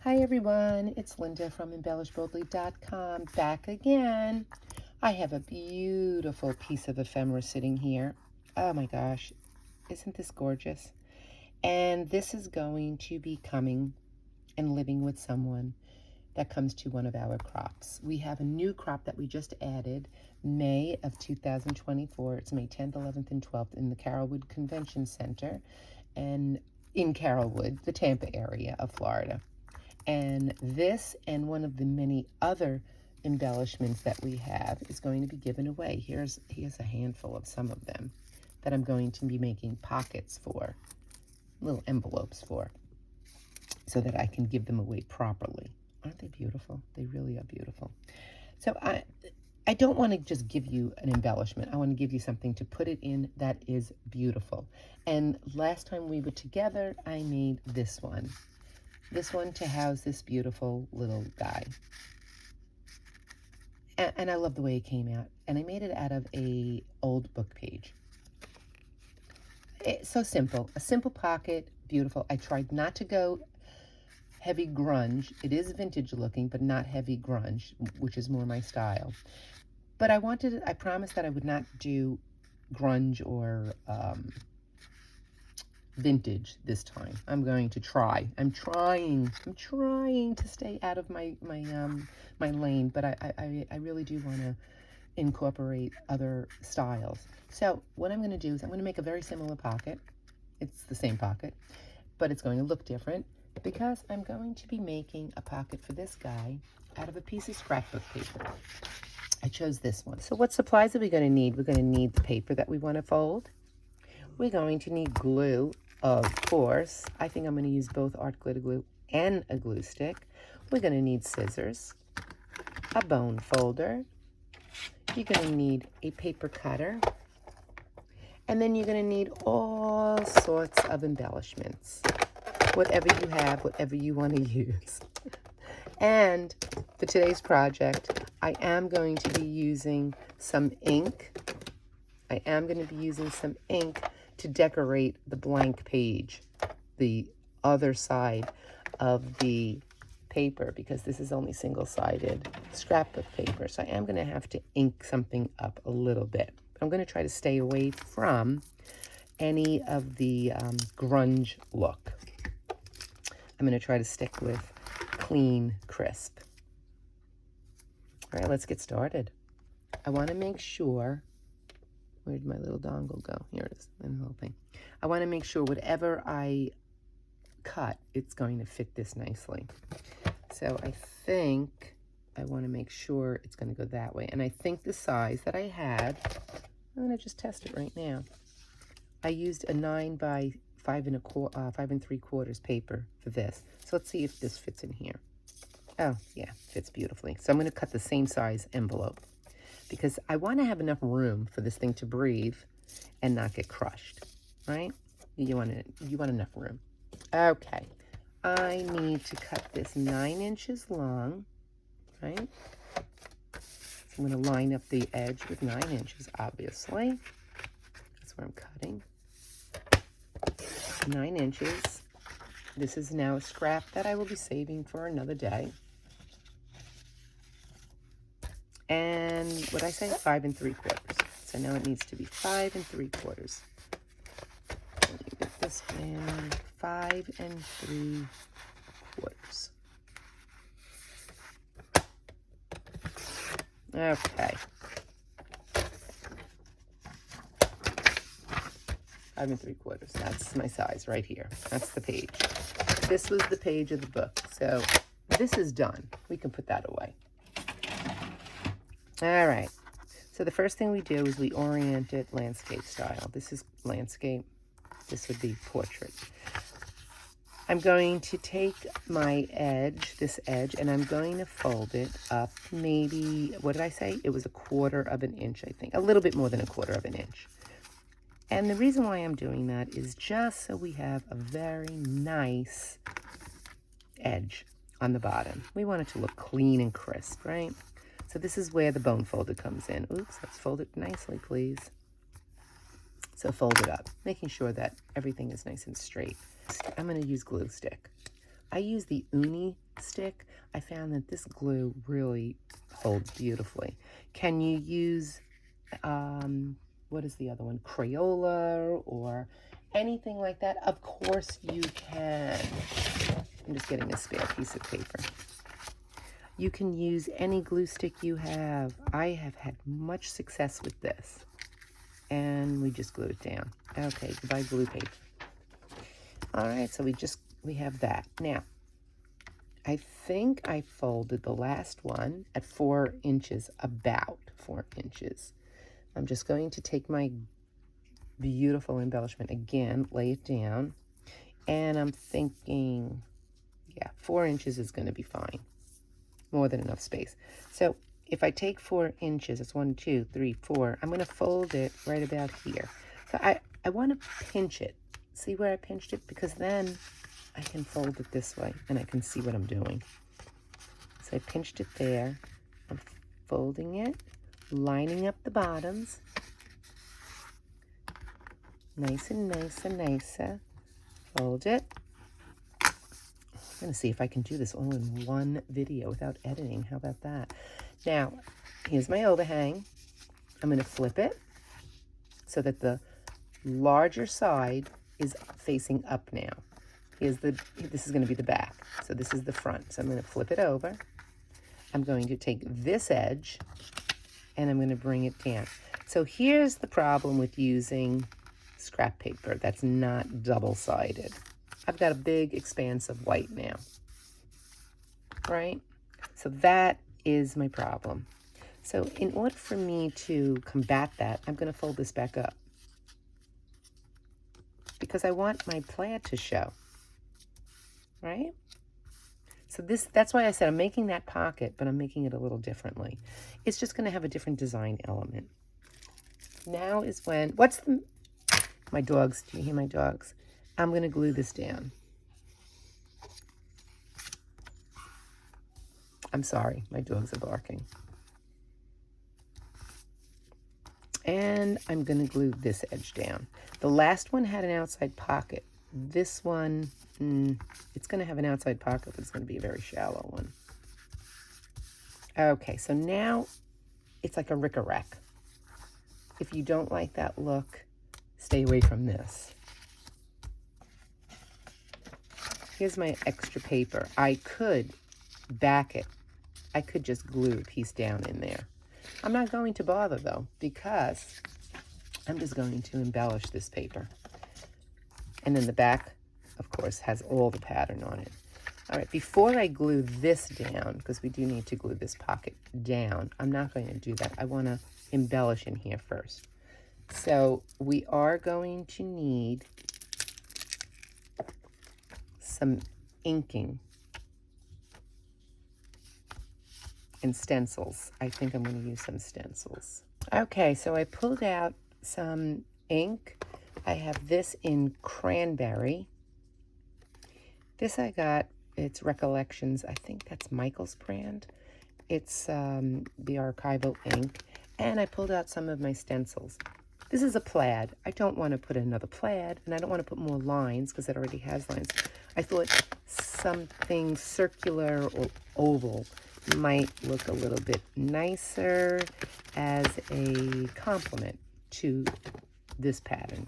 Hi everyone, it's Linda from embellishboldly.com back again. I have a beautiful piece of ephemera sitting here. Oh my gosh, isn't this gorgeous? And this is going to be coming and living with someone that comes to one of our crops. We have a new crop that we just added May of 2024. It's May 10th, 11th, and 12th in the Carrollwood Convention Center and in Carrollwood, the Tampa area of Florida. And this and one of the many other embellishments that we have is going to be given away. Here's a handful of some of them that I'm going to be making pockets for, little envelopes for, so that I can give them away properly. Aren't they beautiful? They really are beautiful. So I don't want to just give you an embellishment. I want to give you something to put it in that is beautiful. And last time we were together, I made this one. This one to house this beautiful little guy. And I love the way it came out. And I made it out of a old book page. It's so simple. A simple pocket, beautiful. I tried not to go heavy grunge. It is vintage looking, but not heavy grunge, which is more my style. But I promised that I would not do grunge or vintage this time. I'm going to try. I'm trying to stay out of my lane, but I really do want to incorporate other styles. So what I'm going to do is I'm going to make a very similar pocket. It's the same pocket, but it's going to look different because I'm going to be making a pocket for this guy out of a piece of scrapbook paper. I chose this one. So what supplies are we going to need? We're going to need the paper that we want to fold. We're going to need glue, of course. I think I'm going to use both art glitter glue and a glue stick. We're going to need scissors, a bone folder. You're going to need a paper cutter. And then you're going to need all sorts of embellishments. Whatever you have, whatever you want to use. And for today's project, I am going to be using some ink. I am going to be using some ink to decorate the blank page, the other side of the paper, because this is only single-sided scrapbook paper. So I am going to have to ink something up a little bit. I'm going to try to stay away from any of the grunge look. I'm going to try to stick with clean, crisp. All right, let's get started. I want to make sure, where'd my little dongle go? Here it is, and the whole thing. I want to make sure whatever I cut, it's going to fit this nicely. So I think I want to make sure it's going to go that way. And I think the size that I had, I'm going to just test it right now. I used a 9 by 5 3/4 paper for this. So let's see if this fits in here. Oh, yeah, fits beautifully. So I'm going to cut the same size envelope because I want to have enough room for this thing to breathe and not get crushed, right? You want enough room. Okay, I need to cut this 9 inches long, right? So I'm going to line up the edge with 9 inches, obviously. That's where I'm cutting. 9 inches. This is now a scrap that I will be saving for another day. And what I say, 5 3/4. So now it needs to be 5 3/4. Let me get this down. 5 3/4. Okay. 5 3/4. That's my size right here. That's the page. This was the page of the book. So this is done. We can put that away. All right. So the first thing we do is we orient it landscape style. This is landscape. This would be portrait. I'm going to take my edge, this edge, and I'm going to fold it up maybe, what did I say? It was 1/4 of an inch, I think. A little bit more than 1/4 of an inch. And the reason why I'm doing that is just so we have a very nice edge on the bottom. We want it to look clean and crisp, right? So this is where the bone folder comes in. Oops, let's fold it nicely, please. So fold it up, making sure that everything is nice and straight. I'm going to use glue stick. I use the uni stick. I found that this glue really holds beautifully. Can you use, what is the other one? Crayola or anything like that? Of course you can. I'm just getting a spare piece of paper. You can use any glue stick you have. I have had much success with this. And we just glue it down. Okay, goodbye glue paper. All right, so we have that. Now, I think I folded the last one at 4 inches, about 4 inches. I'm just going to take my beautiful embellishment again, lay it down, and I'm thinking, yeah, 4 inches is going to be fine. More than enough space. So if I take 4 inches, it's 1, 2, 3, 4, I'm going to fold it right about here. So I want to pinch it. See where I pinched it? Because then I can fold it this way and I can see what I'm doing. So I pinched it there. I'm folding it, lining up the bottoms. Nice and nice and nicer. Fold it. I'm going to see if I can do this all in one video without editing. How about that? Now, here's my overhang. I'm going to flip it so that the larger side is facing up now. This is going to be the back. So this is the front. So I'm going to flip it over. I'm going to take this edge and I'm going to bring it down. So here's the problem with using scrap paper that's not double-sided. I've got a big expanse of white now, right? So that is my problem. So in order for me to combat that, I'm going to fold this back up because I want my plaid to show, right? So that's why I said I'm making that pocket, but I'm making it a little differently. It's just going to have a different design element. Now is when, my dogs, do you hear my dogs? I'm going to glue this down. I'm sorry, my dogs are barking. And I'm going to glue this edge down. The last one had an outside pocket. This one, it's going to have an outside pocket, but it's going to be a very shallow one. Okay, so now it's like a rick-a-rack. If you don't like that look, stay away from this. Here's my extra paper. I could back it. I could just glue a piece down in there. I'm not going to bother though, because I'm just going to embellish this paper. And then the back, of course, has all the pattern on it. All right, before I glue this down, because we do need to glue this pocket down, I'm not going to do that. I want to embellish in here first. So we are going to need some inking and stencils. I think I'm going to use some stencils. Okay, so I pulled out some ink. I have this in cranberry. This I got, it's Recollections. I think that's Michael's brand. It's the archival ink. And I pulled out some of my stencils. This is a plaid. I don't want to put another plaid, and I don't want to put more lines because it already has lines. I thought something circular or oval might look a little bit nicer as a complement to this pattern.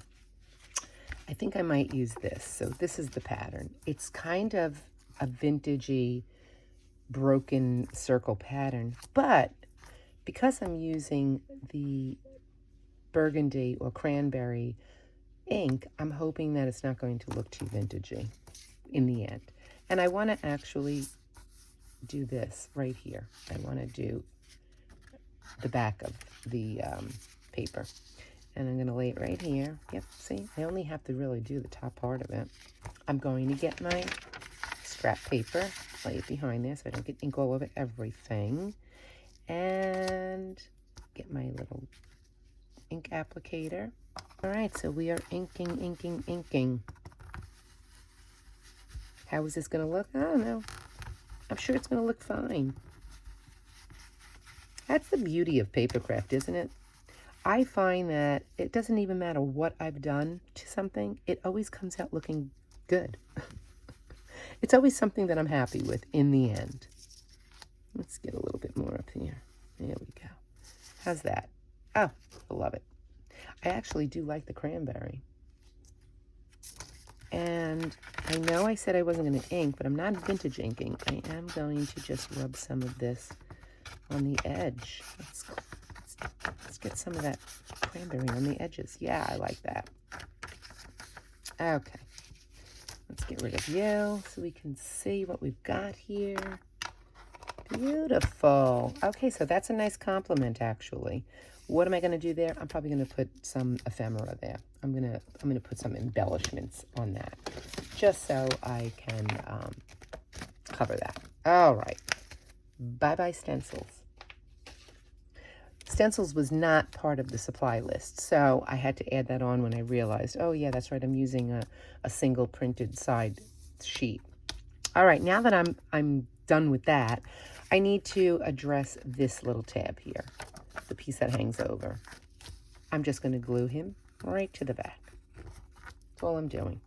I think I might use this. So this is the pattern. It's kind of a vintagey broken circle pattern, but because I'm using the burgundy or cranberry ink, I'm hoping that it's not going to look too vintagey in the end. And I want to actually do this right here. I want to do the back of the paper. And I'm going to lay it right here. Yep, see, I only have to really do the top part of it. I'm going to get my scrap paper, lay it behind there so I don't get ink all over everything. And get my little ink applicator. All right, so we are inking, inking, inking. How is this going to look? I don't know. I'm sure it's going to look fine. That's the beauty of papercraft, isn't it? I find that it doesn't even matter what I've done to something. It always comes out looking good. It's always something that I'm happy with in the end. Let's get a little bit more up here. There we go. How's that? Oh, I love it. I actually do like the cranberry. And I know I said I wasn't going to ink, but I'm not vintage inking. I am going to just rub some of this on the edge. Let's get some of that cranberry on the edges. Yeah, I like that. Okay. Let's get rid of you so we can see what we've got here. Beautiful. Okay, so that's a nice compliment, actually. What am I going to do there? I'm probably going to put some ephemera there. I'm gonna put some embellishments on that, just so I can cover that. All right. Bye-bye stencils. Stencils was not part of the supply list, so I had to add that on when I realized, oh yeah, that's right, I'm using a single printed side sheet. All right, now that I'm done with that, I need to address this little tab here, the piece that hangs over. I'm just going to glue him right to the back. That's all I'm doing.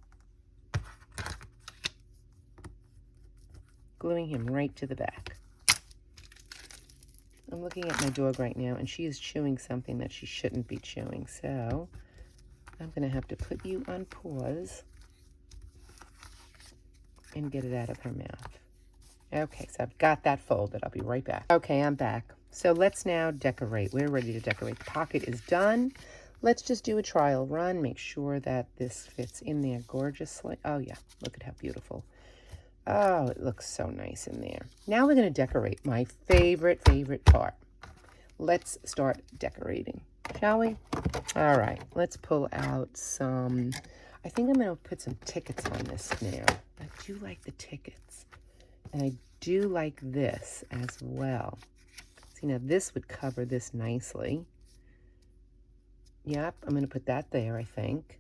Gluing him right to the back. I'm looking at my dog right now, and she is chewing something that she shouldn't be chewing, so I'm going to have to put you on pause and get it out of her mouth. Okay, so I've got that folded. I'll be right back. Okay, I'm back. So let's now decorate. We're ready to decorate. The pocket is done. Let's just do a trial run. Make sure that this fits in there gorgeously. Oh, yeah. Look at how beautiful. Oh, it looks so nice in there. Now we're going to decorate. My favorite part. Let's start decorating, shall we? All right. Let's pull out some... I think I'm going to put some tickets on this now. I do like the tickets. And I do like this as well. See, now this would cover this nicely. Yep, I'm going to put that there, I think.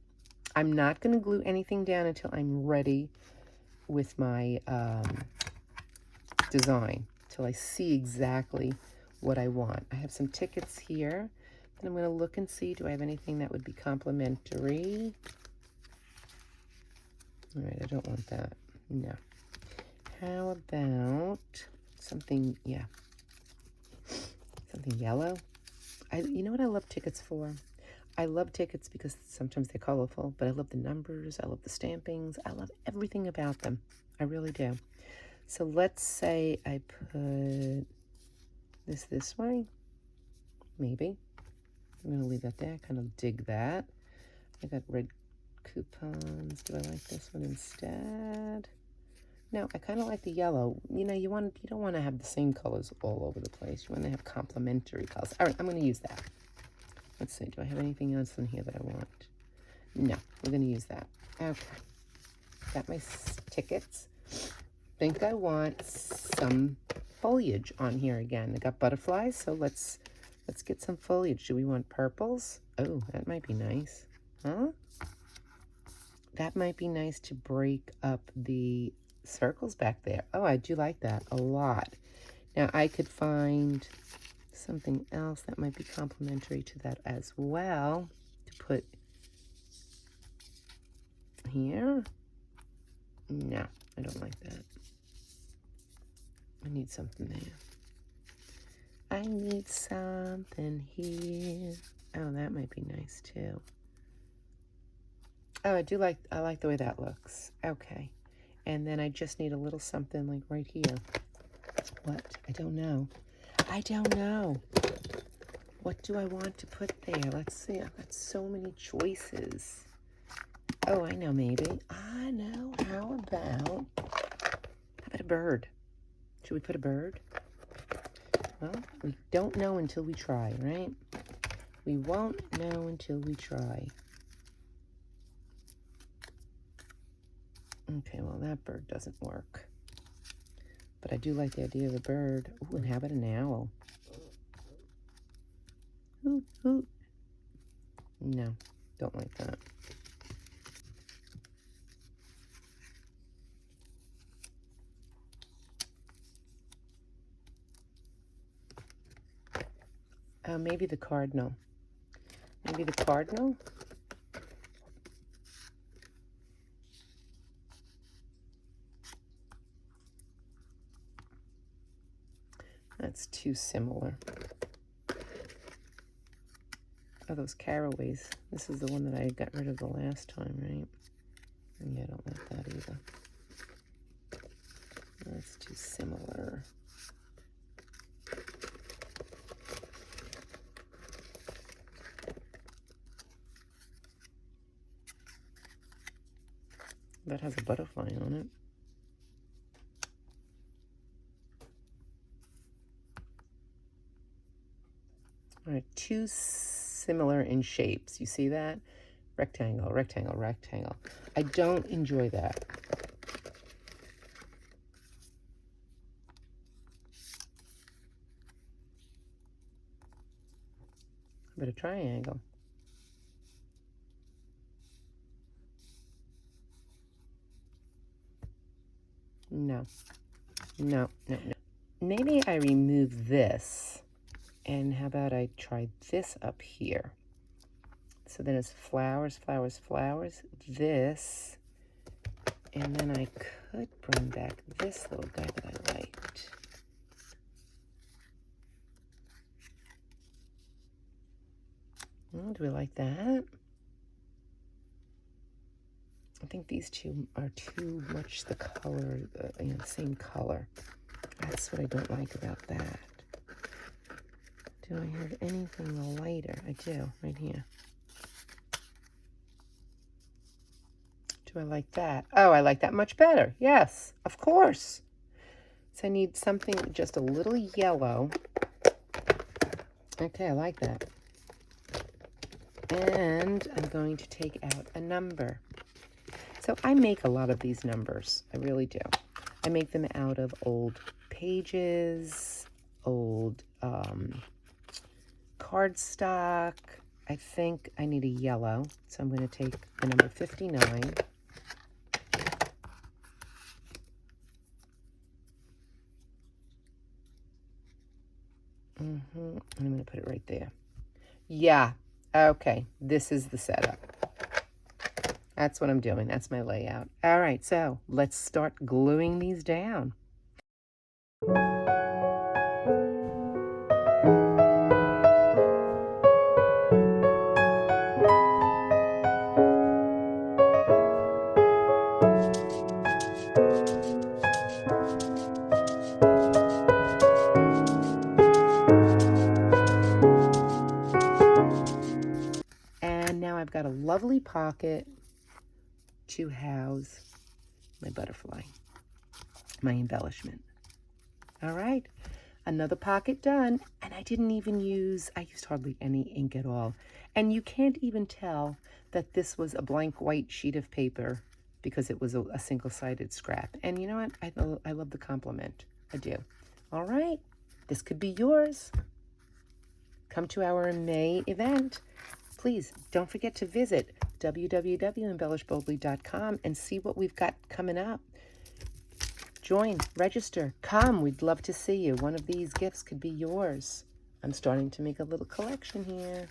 I'm not going to glue anything down until I'm ready with my design, till I see exactly what I want. I have some tickets here, and I'm going to look and see, do I have anything that would be complimentary? All right, I don't want that. No. How about something, yeah, something yellow? You know what I love tickets for? I love tickets because sometimes they're colorful, but I love the numbers, I love the stampings, I love everything about them. I really do. So let's say I put this way, maybe. I'm going to leave that there, kind of dig that. I got red coupons. Do I like this one instead? No, I kind of like the yellow. You know, you don't want to have the same colors all over the place. You want to have complementary colors. All right, I'm going to use that. Let's see, do I have anything else in here that I want? No, we're going to use that. Okay. Got my tickets. Think I want some foliage on here again. I got butterflies, so let's get some foliage. Do we want purples? Oh, that might be nice. Huh? That might be nice to break up the circles back there. Oh, I do like that a lot. Now, I could find something else that might be complementary to that as well to put here. No, I don't like that. I need something there. I need something here. Oh, that might be nice too. Oh, I like the way that looks. Okay. And then I just need a little something like right here. What? I don't know. I don't know. What do I want to put there? Let's see. I've got so many choices. Oh, I know, maybe. I know. How about a bird? Should we put a bird? Well, we don't know until we try, right? We won't know until we try. Okay, well, that bird doesn't work. But I do like the idea of a bird. Ooh, and how about an owl? Hoot, hoot. No, don't like that. Maybe the cardinal. Maybe the cardinal? That's too similar. Oh, those caraways. This is the one that I got rid of the last time, right? Yeah, I don't like that either. That's too similar. That has a butterfly on it. All right, too similar in shapes. You see that? Rectangle, rectangle, rectangle. I don't enjoy that. But a triangle. No, no, no, no. Maybe I remove this, and how about I try this up here? So then it's flowers, flowers, flowers, this, and then I could bring back this little guy that I liked. Oh, do we like that? I think these two are too much the color, the same color. That's what I don't like about that. Do I have anything lighter? I do, right here. Do I like that? Oh, I like that much better. Yes, of course. So I need something just a little yellow. Okay, I like that. And I'm going to take out a number. So I make a lot of these numbers. I really do. I make them out of old pages, old cardstock. I think I need a yellow, so I'm going to take the number 59. And I'm going to put it right there. Yeah, okay, this is the setup. That's what I'm doing. That's my layout. All right, so let's start gluing these down. And now I've got a lovely pocket to house my butterfly, my embellishment. All right, another pocket done, and I used hardly any ink at all. And you can't even tell that this was a blank white sheet of paper because it was a single-sided scrap. And you know what? I love the compliment. I do. All right, this could be yours. Come to our May event. Please don't forget to visit www.embellishboldly.com and see what we've got coming up. Join, register, come. We'd love to see you. One of these gifts could be yours. I'm starting to make a little collection here.